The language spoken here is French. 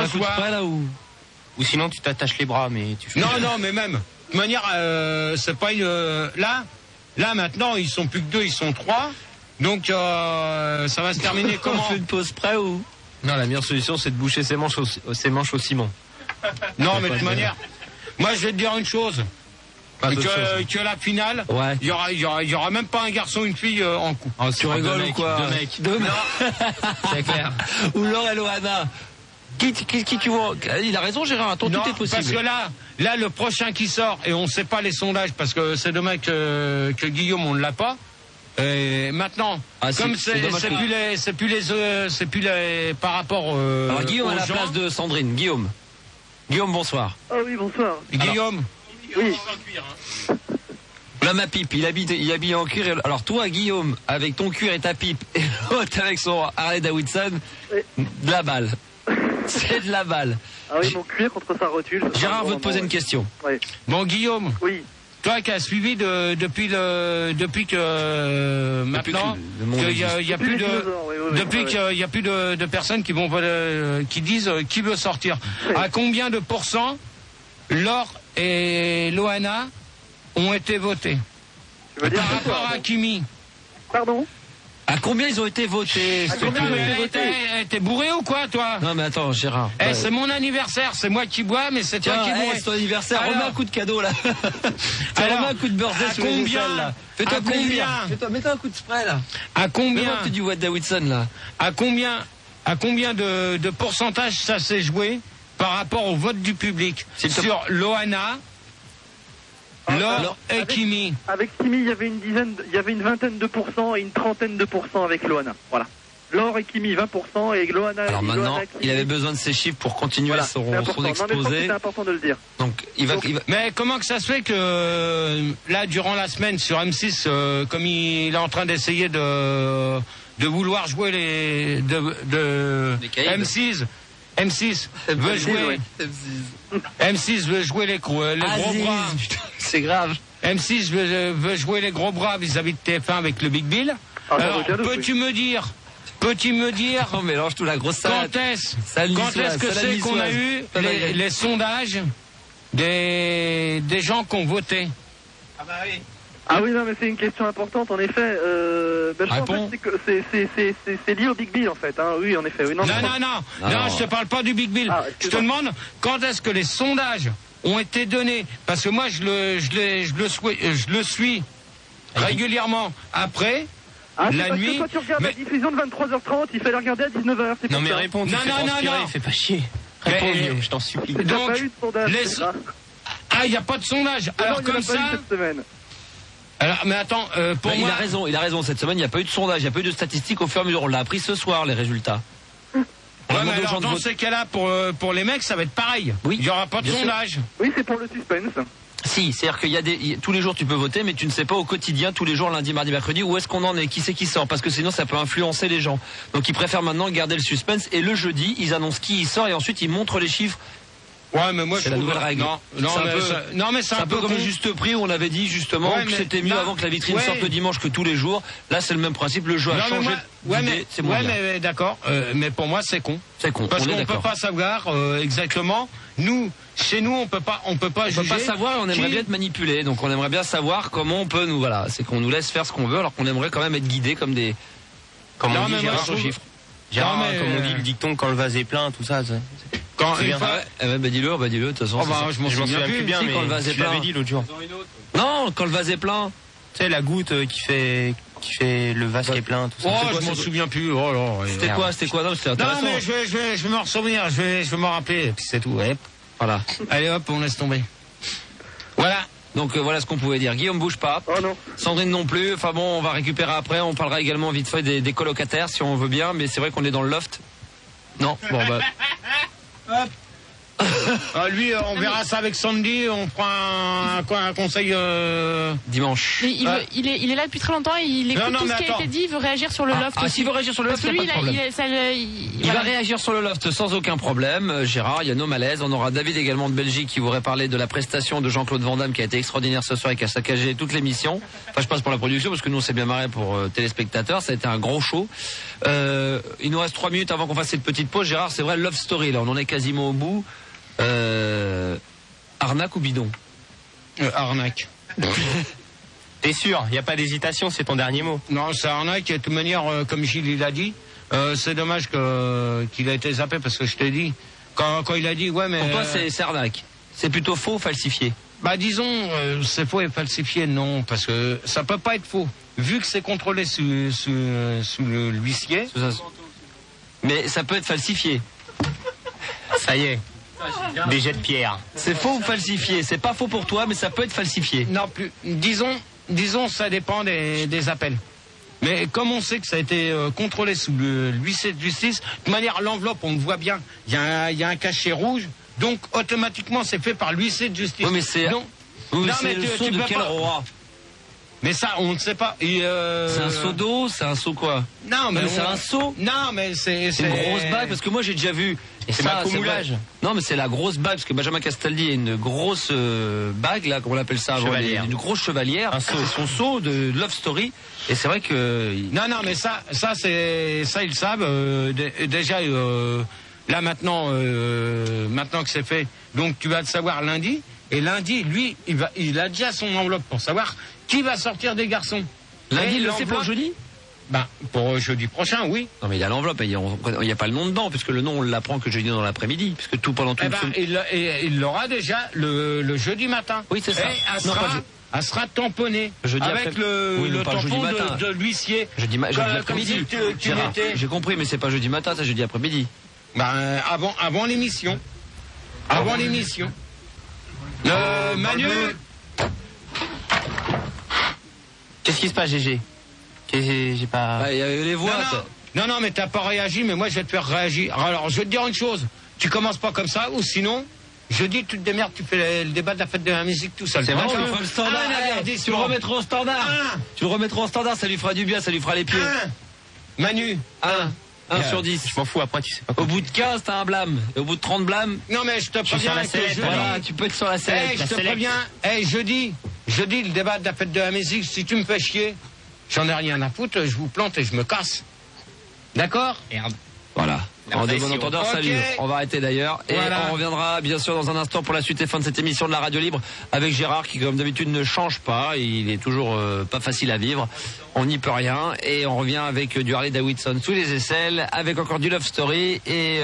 Ce soir. Là, ou sinon tu t'attaches les bras, mais tu fais... Non, mais même. De toute manière, c'est pas une... Là, maintenant, ils sont plus que 2, ils sont 3. Donc, ça va se terminer comment? On fait une pause près ou? Non, la meilleure solution, c'est de boucher ses manches au ciment. Non, mais de toute manière, moi, je vais te dire une chose. Que la finale, ouais. il y aura même pas un garçon, une fille en coup. Oh, tu rigoles ou quoi? Deux mecs. C'est clair. Ou Laure et Loana. Qui tu vois? Il a raison, Gérard. Tout est possible. Parce que là, le prochain qui sort, et on sait pas les sondages, parce que c'est dommage que Guillaume, on ne l'a pas. Et maintenant, comme c'est plus les par rapport alors Guillaume à la gens. place de Sandrine. Guillaume, bonsoir. Ah oui, bonsoir. Guillaume. Oui. Là, ma pipe, il habille en cuir. Alors toi, Guillaume, avec ton cuir et ta pipe, et l'autre avec son Harley Davidson, de la balle. C'est de la balle. Ah oui, mon cuir contre sa rotule. Gérard veut te poser une question. Oui. Bon, Guillaume. Oui. Toi qui as suivi depuis que maintenant qu'il y a plus de depuis qu'il y a plus de personnes qui disent qui veut sortir. Oui. À combien de pourcents Laure et Loana ont été votés par rapport à Kimi? Pardon? À combien ils ont été votés? T'es bourré ou quoi, toi? Non, mais attends, Gérard. C'est mon anniversaire, c'est moi qui bois, mais c'est toi qui bois. C'est ton anniversaire, remets un coup de cadeau, là. Remets un coup de birthday sur les aisselles, là. Fais-toi plaisir. Mets-toi un coup de spray, là. À combien? Tu du Watt Davidson, là. À combien de pourcentage ça s'est joué par rapport au vote du public? Sur Loana, Laure et Kimi. Avec Kimi, il y avait une vingtaine de pourcents et une trentaine de pourcents avec Loana. Voilà. Laure et Kimi 20% et Loana. Alors maintenant, Loana, il avait besoin de ces chiffres pour continuer son exposé. C'est important de le dire. Donc il va. Mais comment que ça se fait que là, durant la semaine sur M6, comme il est en train d'essayer de vouloir jouer les M6 veut jouer. M6 veut jouer les gros bras. C'est grave. M6 veut jouer les gros bras vis-à-vis de TF1 avec le Big Bill. Alors, peux-tu me dire on mélange tout la grosse salade. Quand est-ce que c'est qu'on a eu les sondages des gens qui ont voté? Ah bah oui. Ah oui, non, mais c'est une question importante, en effet. C'est lié au Big Bill, en fait. Hein. Oui, en effet. Oui, non, je te parle pas du Big Bill. Je te demande quand est-ce que les sondages ont été donnés, parce que moi je le suis régulièrement après. La nuit. Quand tu regardes la diffusion de 23h30, il fallait regarder à 19h. Non, mais réponds, tu fais transpirer, fais pas chier. Réponds, je t'en supplie. Donc, il n'y a pas de sondage. Alors, comme ça. Alors, mais attends, pour moi. Il a raison. Cette semaine, il n'y a pas eu de sondage, il n'y a pas eu de statistiques au fur et à mesure. On l'a appris ce soir, les résultats. Ouais, mais alors, dans ces cas-là, pour les mecs, ça va être pareil. Oui. Il n'y aura pas de sondage. Oui, c'est pour le suspense. Si, c'est-à-dire qu'il tous les jours tu peux voter, mais tu ne sais pas au quotidien, tous les jours, lundi, mardi, mercredi, où est-ce qu'on en est, qui c'est qui sort, parce que sinon ça peut influencer les gens. Donc ils préfèrent maintenant garder le suspense, et le jeudi, ils annoncent qui y sort, et ensuite ils montrent les chiffres. Ouais, mais moi c'est la nouvelle règle. Mais c'est un peu comme le juste prix où on avait dit justement que c'était mieux avant que la vitrine sorte le dimanche que tous les jours. Là, c'est le même principe, le jeu a changé. C'est moins bien. Mais d'accord, mais pour moi c'est con. C'est con. Parce qu'on peut pas savoir exactement. Chez nous, on peut pas juger. On peut pas savoir, on aimerait bien être manipulé. Donc on aimerait bien savoir comment on peut c'est qu'on nous laisse faire ce qu'on veut, alors qu'on aimerait quand même être guidé comme des. Comme on dit, Gérard, aux chiffres. Gérard, comme on dit le dicton, quand le vase est plein, tout ça. Quand dis-le, de toute façon. Je m'en souviens plus bien, mais quand le vase est plein. Tu l'avais dit l'autre jour. Non, quand le vase est plein. Tu sais, la goutte qui fait le vase qui est plein, tout ça. Oh, je m'en souviens plus. C'était quoi? Non, c'était intéressant. Non, mais je vais m'en souvenir, je vais m'en rappeler, puis c'est tout. Ouais. Voilà. Allez hop, on laisse tomber. Voilà. Donc voilà ce qu'on pouvait dire. Guillaume bouge pas. Oh non. Sandrine non plus. Enfin bon, on va récupérer après. On parlera également vite fait des colocataires si on veut bien, mais c'est vrai qu'on est dans le loft. Non. Bon bah. Hop. Lui, on verra ça avec Sandy, on fera un conseil dimanche. Mais il est là depuis très longtemps, il écoute tout ce qui a été dit, il veut réagir sur le loft aussi. S'il veut réagir sur le loft, il va réagir sur le loft sans aucun problème. Gérard, il y a nos malaises. On aura David également de Belgique qui voudrait parler de la prestation de Jean-Claude Van Damme qui a été extraordinaire ce soir et qui a saccagé toute l'émission. Enfin, je passe pour la production parce que nous on s'est bien marré pour téléspectateurs. Ça a été un gros show. Il nous reste 3 minutes avant qu'on fasse cette petite pause. Gérard, c'est vrai, Love Story, là, on en est quasiment au bout. Arnaque ou bidon? Arnaque. T'es sûr? Il n'y a pas d'hésitation, c'est ton dernier mot. Non, c'est arnaque. Et de toute manière, comme Gilles l'a dit, c'est dommage qu'il a été zappé parce que je t'ai dit, quand il a dit, ouais, mais... Pour toi, c'est arnaque. C'est plutôt faux ou falsifié? Bah, disons, c'est faux et falsifié, non, parce que ça peut pas être faux. Vu que c'est contrôlé sous l'huissier. Mais ça peut être falsifié. Ça y est. Des jets de pierre. C'est faux ou falsifié? C'est pas faux pour toi, mais ça peut être falsifié. Non, plus. Disons, ça dépend des appels. Mais comme on sait que ça a été contrôlé sous l'huissier de justice, de toute manière, l'enveloppe, on le voit bien. Il y a un cachet rouge, donc automatiquement, c'est fait par l'huissier de justice. Oui, mais c'est... Non, mais le sceau de quel roi? Mais ça, on ne sait pas. C'est un seau d'eau? C'est un seau quoi? Non, mais c'est un seau? Non, mais c'est une grosse bague, parce que moi j'ai déjà vu. Et c'est ma comoulage. Non, mais c'est la grosse bague, parce que Benjamin Castaldi a une grosse bague, là, comment on appelle ça? Une grosse chevalière. C'est son seau de Love Story. Et c'est vrai que... Non, mais ça ils le savent. Déjà, là maintenant que c'est fait, donc tu vas le savoir lundi. Et lundi, lui, il a déjà son enveloppe pour savoir qui va sortir des garçons. Lundi, il le fait pour jeudi? Ben, pour jeudi prochain, oui. Non, mais il y a l'enveloppe, il n'y a pas le nom dedans, puisque le nom, on l'apprend que jeudi dans l'après-midi, puisque pendant tout il l'aura déjà le jeudi matin. Oui, c'est ça. Elle sera tamponnée avec le tampon de l'huissier. Jeudi après-midi. J'ai compris, mais c'est pas jeudi matin, c'est jeudi après-midi. Ben, avant l'émission. Avant l'émission. Manu. Qu'est-ce qui se passe, GG? J'ai pas... Il y avait les voix. Non, mais t'as pas réagi, mais moi je vais te faire réagir. Alors, je vais te dire une chose. Tu commences pas comme ça, ou sinon, je dis, tu te démerdes, tu fais le débat de la fête de la musique tout seul. C'est bon, il faut le standard. Tu le remettras au standard. Tu le remettras au standard, ça lui fera du bien, ça lui fera les pieds. Manu. 1 sur 10. Je m'en fous, après tu sais pas. Au bout de 15, t'as un blâme. Et au bout de 30 blâmes... Non, mais je te préviens que jeudi... Voilà, tu peux être sur la sellette. Je te préviens, jeudi, le débat de la fête de la musique, si tu me fais chier, j'en ai rien à foutre, je vous plante et je me casse. D'accord? Voilà. En de bon entendeur, salut. On va arrêter d'ailleurs. Et on reviendra bien sûr dans un instant pour la suite et fin de cette émission de la radio libre avec Gérard qui comme d'habitude ne change pas. Il est toujours pas facile à vivre. On n'y peut rien. Et on revient avec du Harley Davidson sous les aisselles avec encore du Love Story et...